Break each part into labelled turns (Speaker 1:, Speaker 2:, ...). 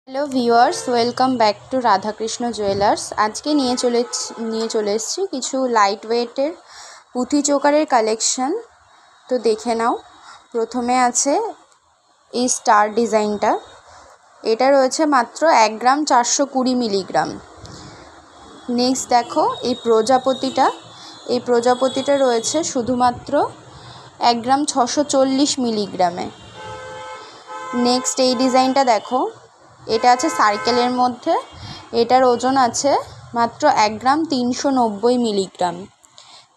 Speaker 1: Hello viewers, welcome back to Radhakrishna jewellers. আজকে নিয়ে চলে এসেছি কিছু লাইট ওয়েটের পুঁথি চোকারের কালেকশন। তো দেখে নাও। প্রথমে আছে এই স্টার ডিজাইনটা। এটা রয়েছে মাত্র 1 গ্রাম 420 মিলিগ্রাম। নেক্সট দেখো এই প্রজাপতিটা রয়েছে শুধুমাত্র 1 গ্রাম 640 মিলিগ্রামে। নেক্সট এই ডিজাইনটা দেখো, এটা আছে সার্কেলের মধ্যে। এটার ওজন আছে মাত্র 1 গ্রাম 390 মিলিগ্রাম।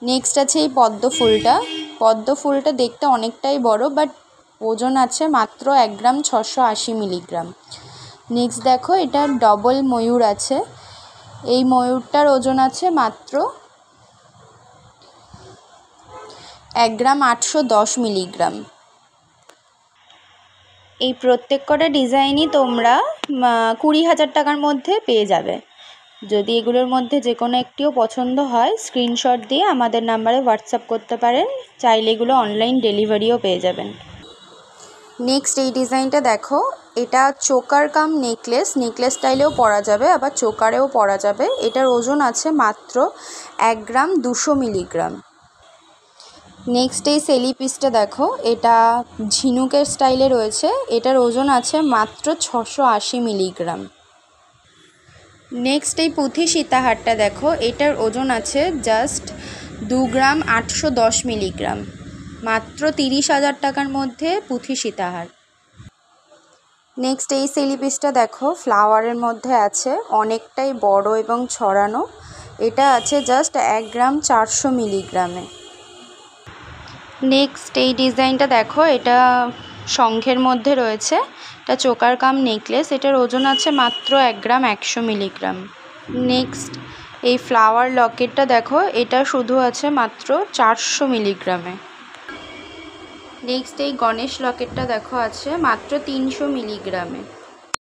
Speaker 1: নেক্সট আছে এই পদ্ম ফুলটা দেখতে অনেকটাই বড়, বাট ওজন আছে মাত্র 1 গ্রাম 680 মিলিগ্রাম। নেক্সট দেখো, এটা ডবল ময়ূর আছে। এই ময়ূরটার ওজন আছে মাত্র 1 গ্রাম 810 মিলিগ্রাম। এই প্রত্যেক কটা ডিজাইনই তোমরা 20,000 টাকার মধ্যে পেয়ে যাবে। যদি এগুলোর মধ্যে যে কোনো একটিও পছন্দ হয়, স্ক্রিনশট দিয়ে আমাদের নাম্বারে হোয়াটসঅ্যাপ করতে পারেন। চাইলে এগুলো অনলাইন ডেলিভারিও পেয়ে যাবেন। নেক্সট এই ডিজাইনটা দেখো, এটা চোকার কাম নেকলেস স্টাইলেও পরা যাবে, আবার চোকারেও পরা যাবে। এটার ওজন আছে মাত্র 1 গ্রাম 200 মিলিগ্রাম। নেক্সট এই সেলি পিসটা দেখো, এটা ঝিনুকের স্টাইলে রয়েছে। এটার ওজন আছে মাত্র 680 মিলিগ্রাম। নেক্সট এই পুঁথি সীতাহারটা দেখো, এটার ওজন আছে জাস্ট 2 গ্রাম 810 মিলিগ্রাম। মাত্র 30,000 টাকার মধ্যে পুঁথি সীতাহার। নেক্সট এই সেলি পিসটা দেখো, ফ্লাওয়ারের মধ্যে আছে, অনেকটাই বড় এবং ছড়ানো। এটা আছে জাস্ট 1 গ্রাম 400 মিলিগ্রামে। নেক্সট এই ডিজাইনটা দেখো, এটা শঙ্খের মধ্যে রয়েছে। এটা চোকার কাম নেকলেস। এটার ওজন আছে মাত্র 1 গ্রাম 100 মিলিগ্রাম। নেক্সট এই ফ্লাওয়ার লকেটটা দেখো, এটা শুধু আছে মাত্র 400 মিলিগ্রামে। নেক্সট এই গণেশ লকেটটা দেখো, আছে মাত্র 300 মিলিগ্রামে।